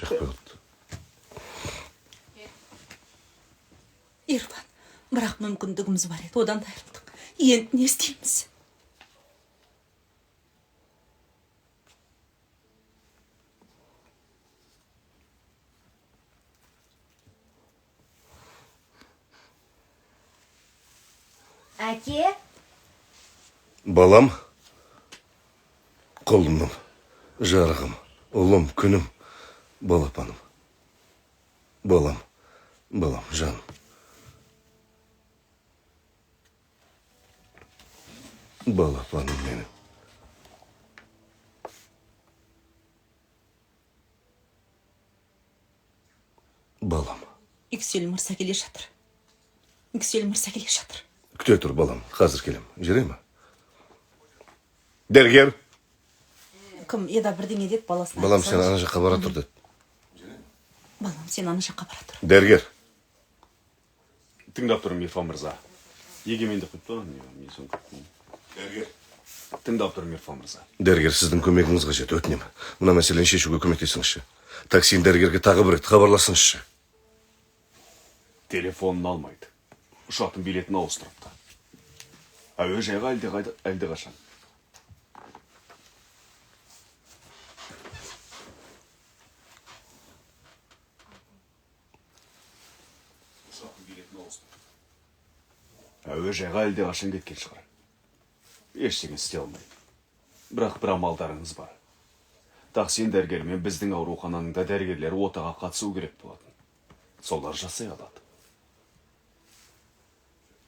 Жақпай қалды. Ерлан, бірақ мүмкіндігіміз бар еді, одан да айырылдық. Енді не істейміз? Әке? Балам, қолымның, жарығым, ұлым, күнім, балапаным. Балам, жаным. Балапаным менің. Балам. Үксел мырса келе жатыр. Күте тұр, балам. Қазір келем. Жүре ма? Дәрігер. Кім еда бірдеңе деді баласына. Балам, сен ана жаққа бара тұр деді. Балам, сен ана жаққа бара тұр. Дәрігер. Тыңдап тұрмын, Ерфан мырза. Егеменді құтты, мен сон күттім. Дәрігер. Тыңдап тұрмын, Ерфан мырза. Дәрігер, сіздің көмегіңіз қажет, өтінемін. Мына мәселені шешуге көмектесіңізші. Таксин дәрігерге тағы бір рет хабарласыңызшы. Телефонын алмайды. Ұшақтың билетін ауыстырыпты. Әуежайға әлде қашан. Әуежайға әлде қашан кеткен шығар. Ештеңе істей алмайды. Бірақ бір амалдарыңыз бар. Таксин дәрігері мен біздің аурухананың да дәрігерлері отаға қатысу керек болатын. Солар жасай алады.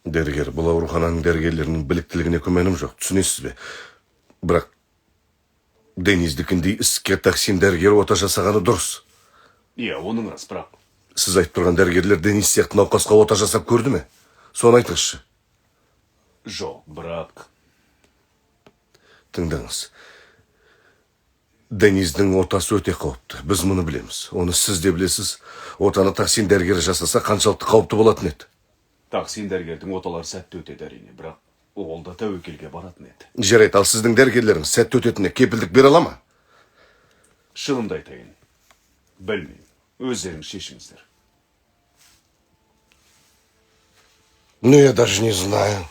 Дәрігер, бұл аурухананың дәрігерлерінің біліктілігіне күмәнім жоқ, түсінесіз бе? Бірақ Дениздікіндей іске Таксин дәрігері ота жасағаны дұрыс. Иә, оның рас, бірақ. Сіз айтып тұрған дәрігерлер Дениз сияқты науқасқа ота жасап көрді ме? Соны айтыңызшы. Жоқ, бірақ. Тыңдаңыз. Дениздің отасы өте қауіпті. Біз мұны білеміз. Оны сіз де білесіз. Отаны Таксин дәрігері жасаса қаншалықты қауіпті болатын еді. Таксин дәрігердің оталары сәтті өтеді әрине, бірақ ол да тәуекелге баратын еді. Жарайды, ал сіздің дәрігерлеріңіз сәтті өтетініне кепілдік бере ала ма? Шынымды айтайын. Білмеймін. Өздеріңіз шешіңіздер. Ну, я даже не знаю.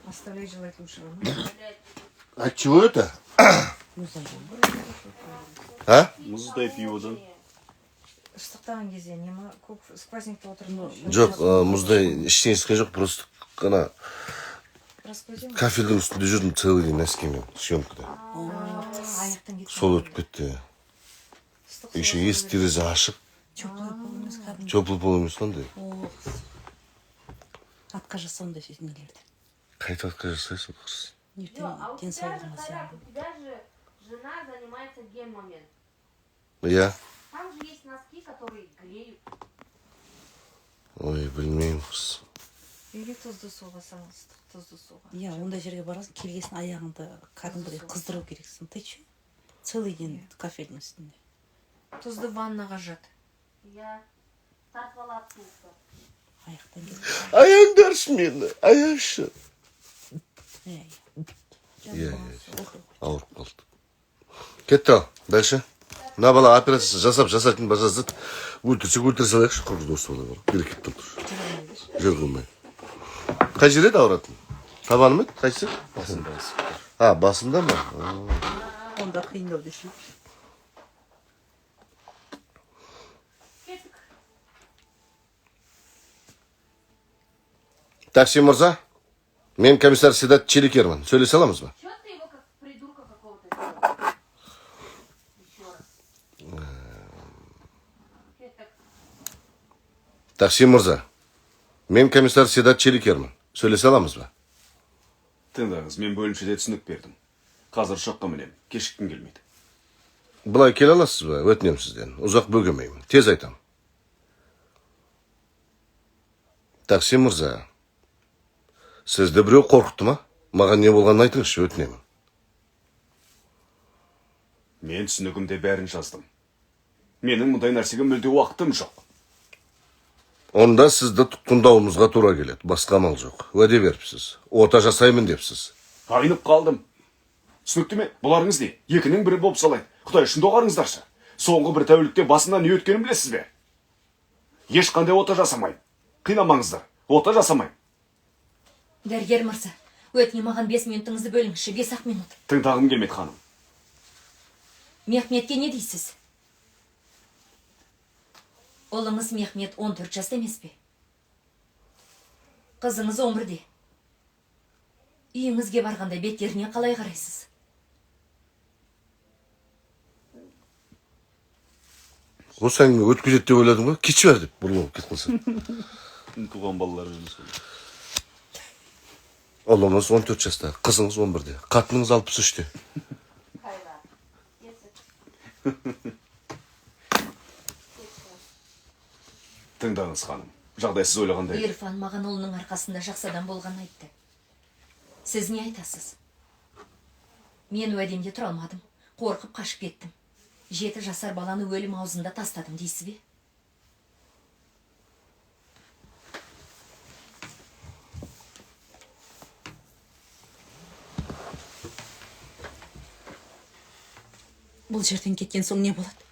Оставляй желать лучшего. А чего это? А? Мұздай пиодан. Ыстықтаған кезде нема көп сквознякта отырдым. Жоқ, мұздай ештеңе істеген жоқ, просто қана кафельдің үстінде жүрдім целый день носкимен, съемкада. Аяқтан кетті. Сол өтіп кетті. Еще есік терезе ашық. Теплый пол емес қандай. Атқа жаса ондай нелерді. Қайта атқа жасайсың қыз. Ертең денсаулығыңа сән. У тебя же жена занимается гем-момент. Я? Там же есть носки, которые греют. Ой, білмеймін қыз. Или тұзды суға салыңыз, тұзды суға. Иә, ондай жерге барасың, келгесін аяғыңды кәдімгідей қыздыру керексің. Ты че? Целый день кафельдің үстінде. Тұзды ваннаға жат. Я тартып алады суықты. Аяқтан кетті. Аяңдаршы мені, аяңшы. Иә. Ауырып қалды. Кетті ал, дальше. Мына бала операция жасайтын бажазды. Өлтірсе салайықшы, құрды досы бола бар. Берекет тұр. Жер қылмай. Қай жер еді ауыратын? Табаны ма еді? Қайсы? Басында. А, басында ма? Онда қиындау десе. Таксин мырза, мен комиссар Седат Челикермін. Сөйлесе аламыз ба? Чё ты его как придурка какого-то сделал? Еще раз. Таксин мырза, мен комиссар Седат Челикермін. Сөйлесе аламыз ба? Тыңдаңыз, мен бөлімшеде түсінік бердім. Қазір ұшаққа мінем, кешіккім келмейді. Бұлай келе аласыз ба? Өтінем сізден. Ұзақ бөгемеймін. Тез айтам. Таксин мырза, сізді біреу қорқытты ма? Маған не болғанын айтыңызшы, өтінемін. Мен түсінігімде бәрін жаздым. Менің мұндай нәрсеге мүлде уақытым жоқ. Онда сізді тұтқындауымызға тура келеді. Басқа амал жоқ. Уәде беріпсіз. Ота жасаймын депсіз. Айнып қалдым. Түсінікті ме? Бұларыңыз не? Екінің бірі болып салайды. Құдай үшін доғарыңыздаршы. Соңғы бір тәулікте басынан не өткенін білесіз бе? Ешқандай ота жасамайын. Қинамаңыздар. Ота жасамайын. Дәрігер мырза, өтіне маған 5 минутыңызды бөліңізші, 5-ақ минут. Тыңдағым келмеді ханым. Мехметке не дейсіз? Ұлыңыз Мехмет 14 жаста емес пе? Қызыңыз 11-де. Үйіңізге барғанда беттеріне қалай қарайсыз? Осы әңгіме өткізеді деп ойладың ба? Кетші бер деп бұрылып кет қылса. Туған балалар жұмыс. Ұлыңыз 14 жаста, қызыңыз 11-де, қатыныңыз 63-те. Тыңдаңыз ханым. Жағдай сіз ойлағандай. Ирфан маған ұлының арқасында жақсы адам болған айтты. Сіз не айтасыз? Мен уәдемде тұра алмадым. Қорқып қашып кеттім. 7 жасар баланы өлім аузында тастадым дейсіз бе? Бұл жерден кеткен соң не болады?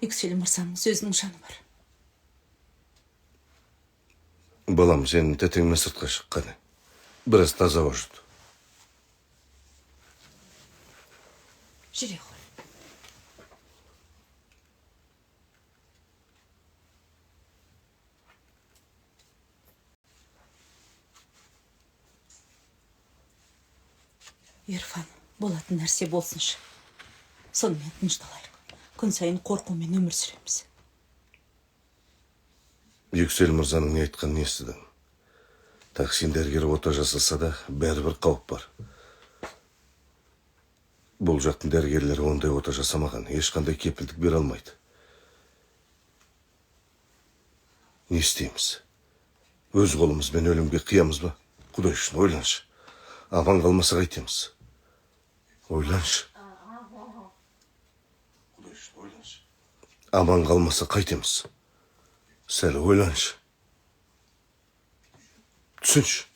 Yüksel мырзаның сөзінің жаны бар. Балам, сенің тәтеңмен сыртқа шыққаны. Біраз таза уақыт. Жүре ғой. Ирфан, болатын нәрсе болсыншы. Сонымен тынышталайық. Күн сайын қорқумен өмір сүреміз. Yüksel мырзаның не айтқанын естідің. Таксин дәрігері ота жасаса да, бәрібір қауіп бар. Бұл жақтың дәрігерлері ондай ота жасамаған, ешқандай кепілдік бере алмайды. Не істейміз? Өз қолымызбен өлімге қиямыз ба? Құдай үшін ойланшы. Аман қалмаса қайтеміз? Ойланшы. Құдай үшін ойланшы. Аман қалмаса қайтеміз? Сәл ойланшы. Түсінші.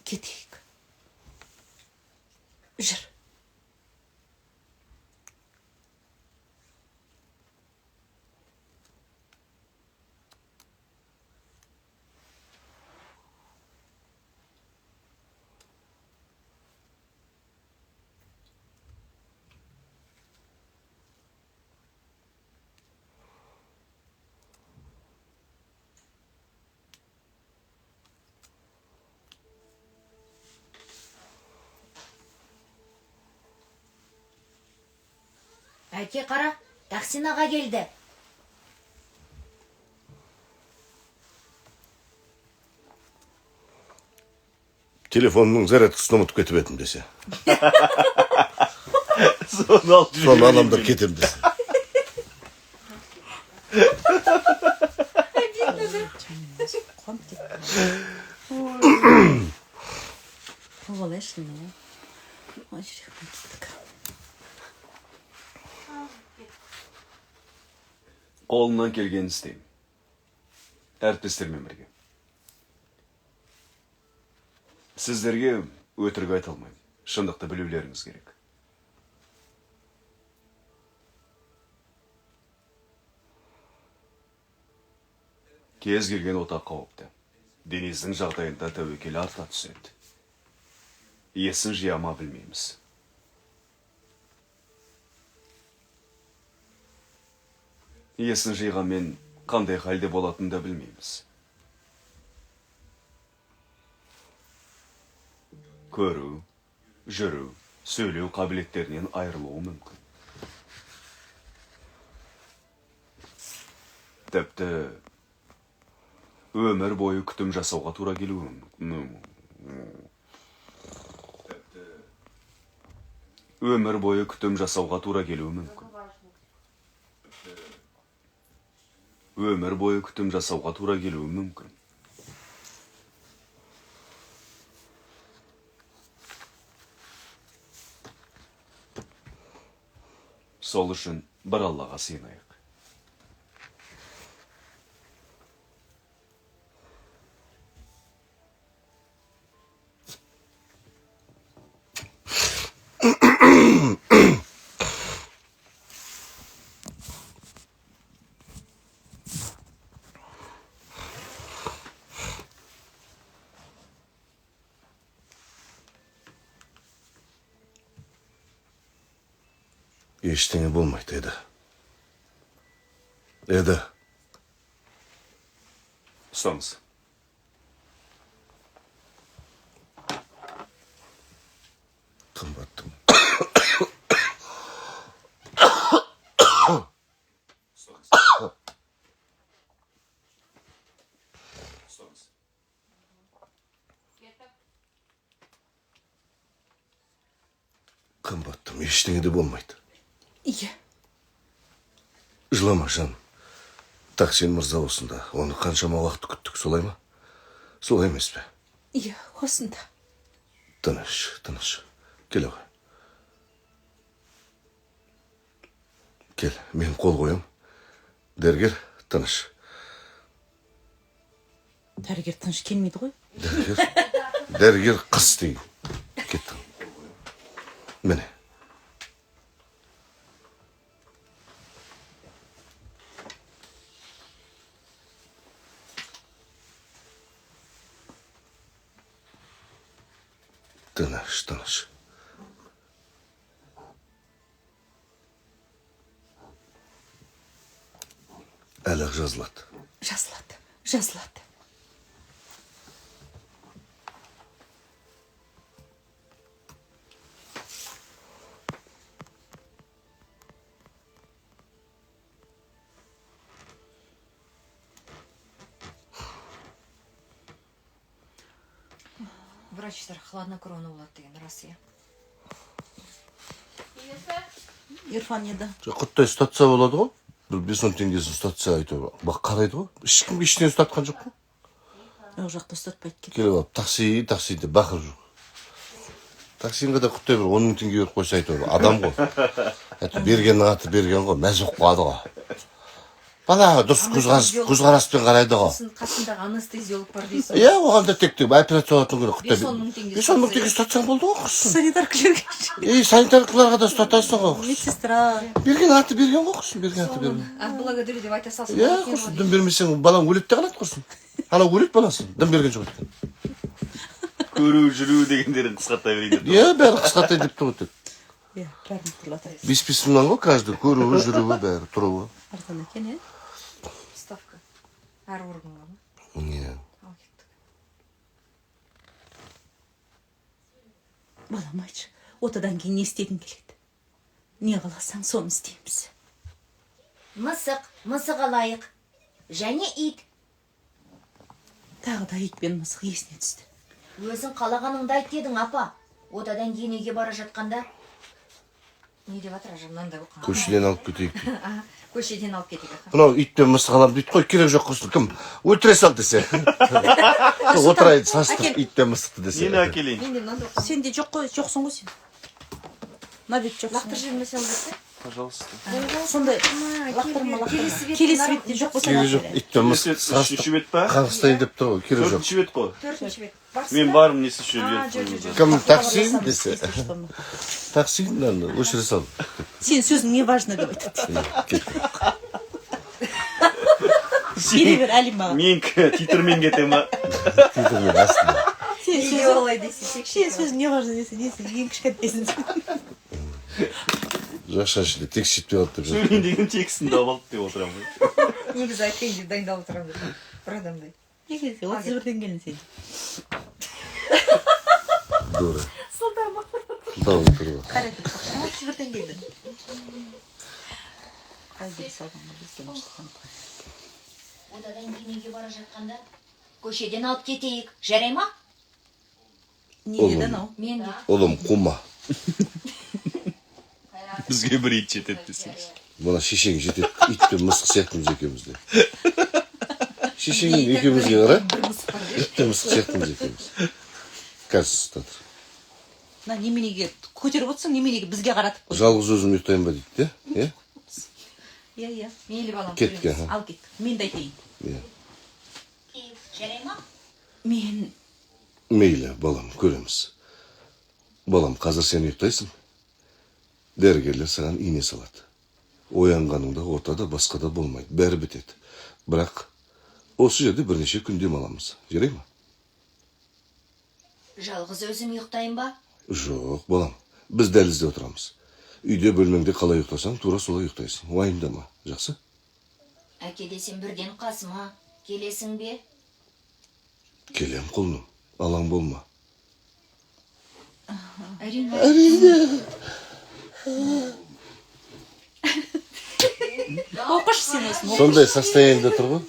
Кетейік. Жүр. Әке қара, Таксин аға келді. Телефонның зарядкасын ұмытып кетіп едім десе. Соны адамдар кетем десе. Олайшын, ой, жүрек кеттік. Қолынан келгенін істеймін. Әріптестермен бірге. Сіздерге өтірік айта алмаймын. Шындықты білулеріңіз керек. Кез келген ота қауіпті. Дениздің жағдайында тәуекел арта түседі. Есін жияма білмейміз. Есін жиғанмен қандай халде болатынын да білмейміз. Көру, жүру, сөйлеу қабілеттерінен айырылуы мүмкін. Тіпті өмір бойы күтім жасауға тура келуі мүмкін. Өмір бойы күтім жасауға тура келуі мүмкін. Өмір бойы күтім жасауға тура келуі мүмкін. Сол үшін бір Аллаға сыйынайық. Ештеңе болмайды, еді. Еді. Ұстаңыз. Қымбаттым. Ұстаңыз. Қымбаттым, ештеңе де болмайды. Иә. Жылама, жан. Таксин мырза осында. Оны қаншама уақыт күттік, солай ма? Солай емес пе? Иә, осында. Тыныш, тыныш. Кел ағай. Кел, мен қол қоям. Дәрігер, тыныш. Дәрігер тыныш келмейді ғой. Дәрігер қыс дейін. Кеттің. Міне. Тыныш, тыныш. Әлі жазылады. Жазылады, жазылады. Врачтар хладнокровный болады деген рас, иә. Ирфан еді. Құттай ұстатса болады ғой. Бір 5-10 теңгесін ұстатса айтып, бақ қарайды ғой. Ешкім ештеңе ұстатқан жоқ қой. Ол жақта ұстатпайды кетті. Келіп алып, такси деп бақырып жүр. Таксинға да құттай бір 10 000 теңге беріп қойса айтып, адам ғой. Әйтіп бергеннің аты берген ғой, мәз оқып қалды ғой. Бала дұрыс көзқараспен қарайды ғой. Қасындағы анестезиолог бар дейсің. Иә, оған да тек операция болатын күні құттай. 5-10 мың теңге 5-10 мың теңге ұстатсаң болды ғой, құрсын. Санитаркілерге. Санитаркаларға да ұстатасың ғой, құрсын. Медсестра. Берген аты берген ғой, құрсын, берген аты берген. Благодарю деп айта салсын. Иә, құрсын, дым бермесең балаң өледі де қалады, құрсын. Анау өледі баласы, дым берген жоқ екен. Көру, жүру дегендерін қысқарта берейін деп. Иә, бәрі қысқартай деп тұр өтеді. Иә, бәрін тұрлатайыз. 5 мыңнан ғой, каждый көруі, жүруі, бәрі тұруы. Арзан екен, е? Ставка. Әр органға ма? Иә. Ал кеттік. Балам айтшы, отадан кейін не істегің келеді? Не қаласаң, соны істейміз. Мысық алайық. Және ит. Тағы да ит пен мысық есіне түсті. Өзің қалағаныңды айт дедің, апа. Отадан кейін үйге бара жатқанда. Не деп атыр ажымнан да оққан. Көшеден алып кетейік. Көшеден алып кетейік. Мынау ит пен мысық аламын дейді қой, керек жоқ құрсын. Кім өлтіре сал десе. Отырайын, састық ит пен мысықты десе. Нені әкелейін? Мен де мынандай оққан. Сен де жоқ қой, жоқсың ғой сен. Набет жоқсың. Лақтыр жібермесе алып Пожалуйста. Сондай лақтырма. Келесі бетте жоқ болса Керек жоқ, ит пен мысық Үшінші бет па? қағыстайын деп тұр ғой, керек жоқ. Төртінші бет қой. Төртінші бет. Мен барым несі үшін беріп Кім таксин десе. Таксин, өшіре сал. Сен сөзің не важно деп айтады. Бере бер Алима. Мен титрмен кетем ба? Титірмен астында. Неге олай десе Сен сөзің не важно десе, несің ең кішкентайсың. Жақша ішінде тек шетпей алды деп жатыр. Сөйлейін деген текстін тауып алып деп отырамын ғой. Негізі айтайын деп дайындалып отырамын деп. Бір адамдай. Неге 31-ден келін сен. Дура. Сылдар ма? Дауыл тұр ғой. Қарайтып, 31-ден келдің. Қайда салғанға бізден ұшқан. Одадан кейін үйге бара жатқанда көшеден алып кетейік. Жарай ма? Не деді анау? Мен де. Олым қума. Бізге бір ит жетеді десеңіз. Бұна шешең жетеді. Ит пен мысық сияқтымыз екеумізде. Шешеңнің екеумізге қара. Бір мысық бар. Ит пен мысық сияқтымыз екеуміз. Қазір ұстатыр. мына неменеге көтеріп отырсың, неменеге бізге қаратып қой. Жалғыз өзім ұйықтайын ба дейді, иә? Иә. Мейлі балам, Кетті, көреміз. ха. Ал кет. Мен де айтайын. Иә. Жарай ма? Мен Мейлі, балам, көреміз. Балам, қазір сен ұйықтайсың. Дәрігерлер саған ине салады. Оянғаныңда ортада басқада болмайды. Бәрі бітеді. Бірақ осы жерде бірнеше күн демаламыз. Жарай ма? Жалғыз өзім ұйықтайын ба? Жоқ, балам. Біз дәлізде отырамыз. Үйде бөлмеңде қалай ұйықтасаң, тура солай ұйықтайсың. Уайымдама. Жақсы? Әке десем бірден қасыма. Келесің бе? Келем құлыным. Алаң болма. Әрине. оқышы сен осыны. Сондай состояниеде тұр ғой.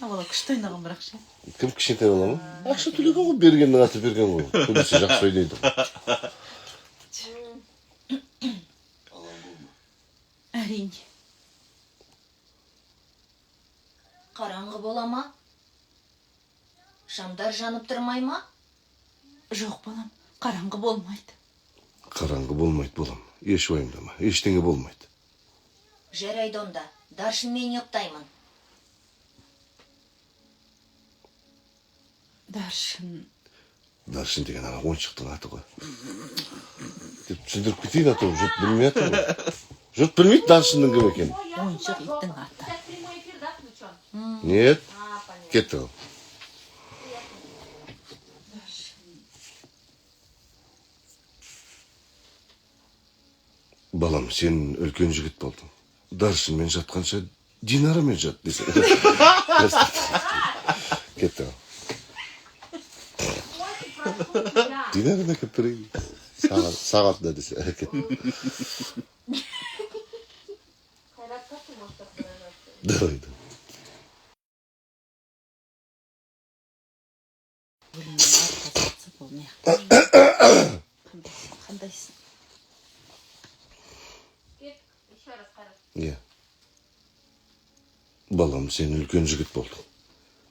Бала күшті ойнаған бірақ ше. Кім кішкентай бала ма? Ақша төлеген ғой, бергеннің аты берген ғой. Көбісі жақсы ойнайды. Әрине. Қараңғы бола ма? Шамдар жанып тұрмай ма? Жоқ балам, қараңғы болмайды. Қараңғы болмайды, балам. Еш уайымдама. Ештеңе болмайды. Жарайды онда. Даршын мен ұйықтаймын. Даршын деген ана ойыншықтың аты ғой. Деп түсіндіріп кетейін атау. Жұрт білмей атау ғой. Жұрт білмейді Даршынның кім екенін. Ойыншық иттің аты. Сейчас прямой эфир, да, включен? Нет. Понятно. Кетті ол. Балам, сен үлкен жігіт болдың. Даршынмен жатқанша Динарамен жат десе. Кетті ол. Динара да кеп тұрайын. Сағатында десе. Кетті. Хайрат, как ты можешь так выражаться? Давай. Қандайсың? Еще раз, Хайрат. Иә. Балам, сен үлкен жігіт болдың.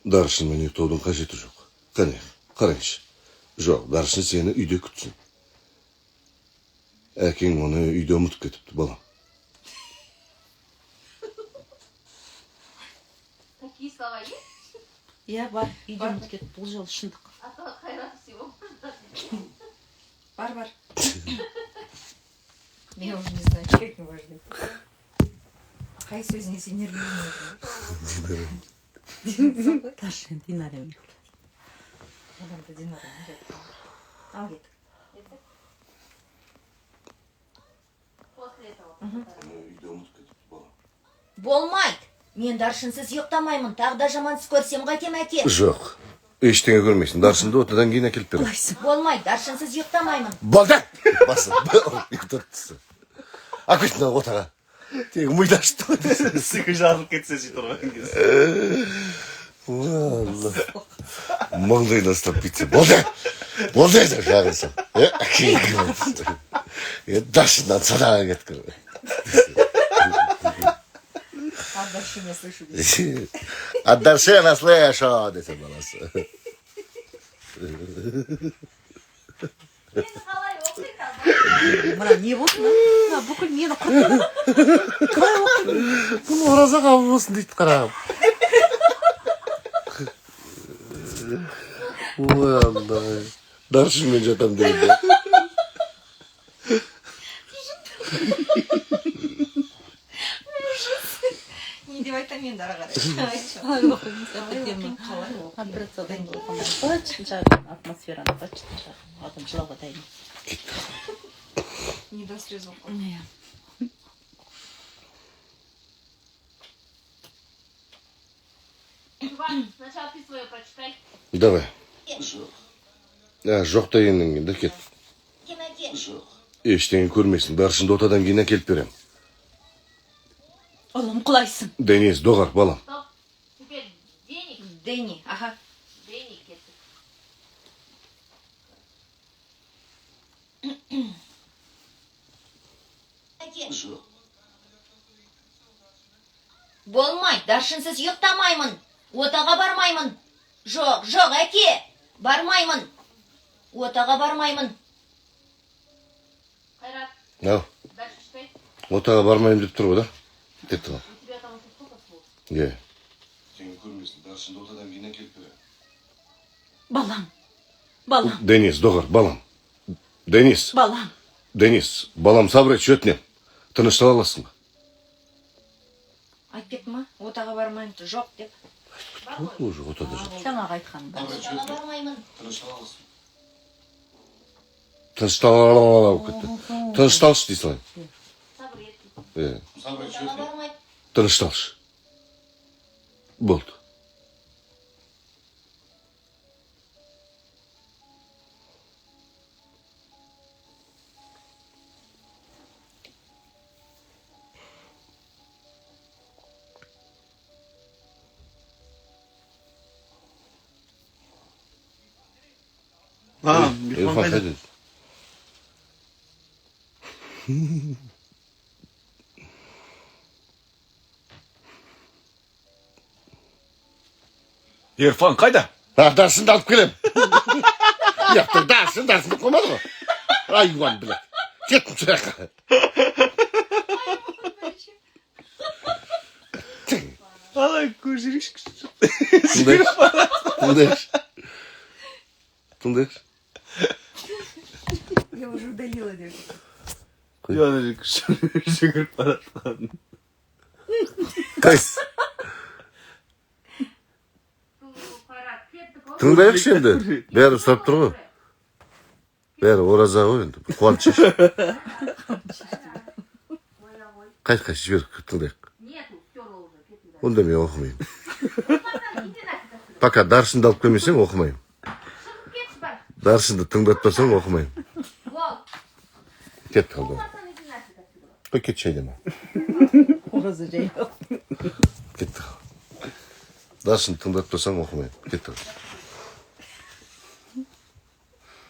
Даршынмен ұйықтаудың қажеті жоқ. Қане, қарайыншы. Жоқ, Даршын сені үйде күтсін. Әкең оны үйде ұмытып кетіпті, балам. Такие слова есть? Иә, бар. Үйде ұмытып кетті. Бұл жолы шындық. А то от Хайрата всего можно. Бар. Я уже не знаю, что это важно. Қай сөзіне сенер білмеймін. Даршын Динарамен. Адамды Динарамен жатқан. Ал кет. После этого. Үйде ұмытып кетіпті, балам. Болмайды. Мен Даршынсыз ұйықтамаймын. Тағы да жамансыз көрсем қайтем әке. Жоқ. Ештеңе көрмейсің. Даршынды отадан кейін әкеліп беремін. Болмайды. Даршынсыз ұйықтамаймын. Болды! Басы. Ұйықтап түсті. Әкеліп мына отаға. Тегі миды ашты ғой. Сігі жарылып кетсе жей тұрған кез. Алла. Маңдайына ұстап кетсе. Болды! Болды еді жағылсам. Даршыннан садаға кеткір. А Даршын я слышу. От Даршына слышу, десе баласы. Мен қалай оқиды? Мына не болды? Мына бүкіл мені құртты. Қалай оқиды? Бұл ораза қабыл болсын дейді қарағым. Ой, Алла. Даршынмен жатам дейді. Не деп айтам енді ары қарай. Қалай оқимыз? Операциядан болғанда. Бачын жағын, атмосфераны бачын жағын. Адам жылауға дайын. Не до слез оқы. Иә. Иван, сначала ты свое прочитай. Давай. Жоқ дегеннен кейін де кет. Кем әке? Ештеңе көрмейсің. Даршынды отадан кейін әкеліп берем. Ұлым құлайсың. Денис, доғар, балам. Стоп. Теперь денег. Дени, аха. Денег кетті. Болмайды. Даршынсыз ұйықтамаймын. Отаға бармаймын. Жоқ, әке. Бармаймын. Отаға бармаймын. Қайрат, Ал, дальше читай. отаға бармайым деп тұр ғой да. Кетті ғой. У тебя там еще сколько слов? Е. Сен көрмесін, даршында отадан кейінен келіп бере. Балам. Балам. Денис, доғыр, балам. Денис, Балам. Денис, балам сабыр ет, шөтінен. Тыныштала аласың ба? Айт кеттім ма? Отаға бармаймын. Жоқ деп. Уже отада жоқ. Жаңағы айтқан. Отаға бармаймын. Тыныштала аласың. Тыныштала кетті. Тынышталшы дейсің ғой. Сабыр ет. Отаға бармаймын. Тынышталшы. Болды. Ирфан қайда? Ерфан қайда? Даршынды алып келем. Яқты даршын қоймады ғой. Айуан білек. Кеттім сұраққа. Алай көжірішкі. Тыңдайықшы. Я уже удалила деп. Яны жүгіріп баратқан. Қайсы? Қайрат, кеттік ғой. Тыңдайықшы енді. Бәрі сұрап тұр ғой. Бәрі ораза ғой енді. Қуанып шеш. Қайт, жібер, тыңдайық. Нету, стерла уже. Кеттік. Онда мен оқымайым. Пока даршынды алып келмесең оқымайым. Шығып кетші бар. Даршынды тыңдатпасаң оқымайым. Бол. Кет қалды. Болмасаң иди нафиг отсюда. Қой кет шайдама. Ораза жай. Кетті. Даршынды тыңдатпасаң оқымайым. Кетті.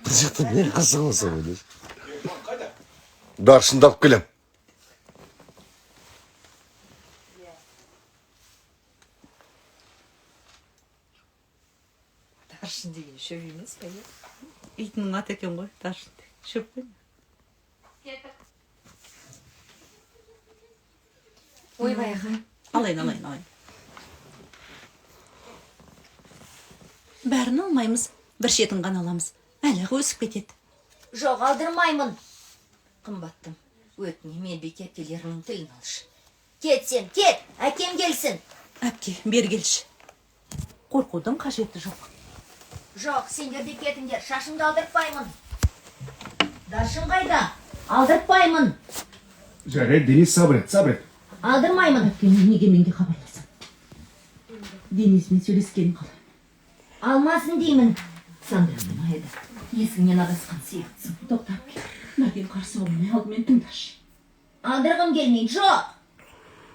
Бұл жақта не қасығымаса ғой. Даршынды алып келем. Даршын деген шөп емес пе? Итінің аты екен ғой. Даршын. Шөп пе? Кеттік. Ойбай аға. Алайын. Бәрін алмаймыз. Бір шетін ғана аламыз. Әлі өсіп кетеді. Жоқ, алдырмаймын. Қымбаттым. Өтіне медбике әпкелерінің тілін алшы. Кет сен, кет. Әкем келсін. Әпке, бер келші. Қорқудың қажеті жоқ. Жоқ, сендер де кетіңдер. Шашымды алдыртпаймын. Даршын қайда? Алдыртпаймын. Жарайды, Денис, сабыр ет. Алдырмаймын. Әпке, неге менге хабарласам? Денисмен сөйлескенін қалай? Алмасын деймін. Сандрамен айда. Есіңнен адасқан сияқтысың. Тоқта әпке. Мәкен қарсы болмай алдымен тыңдашы. Алдырғым келмейді. Жоқ.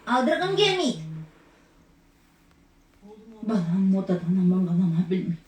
Алдырғым келмейді. Балам отадан аман қалама білмейді.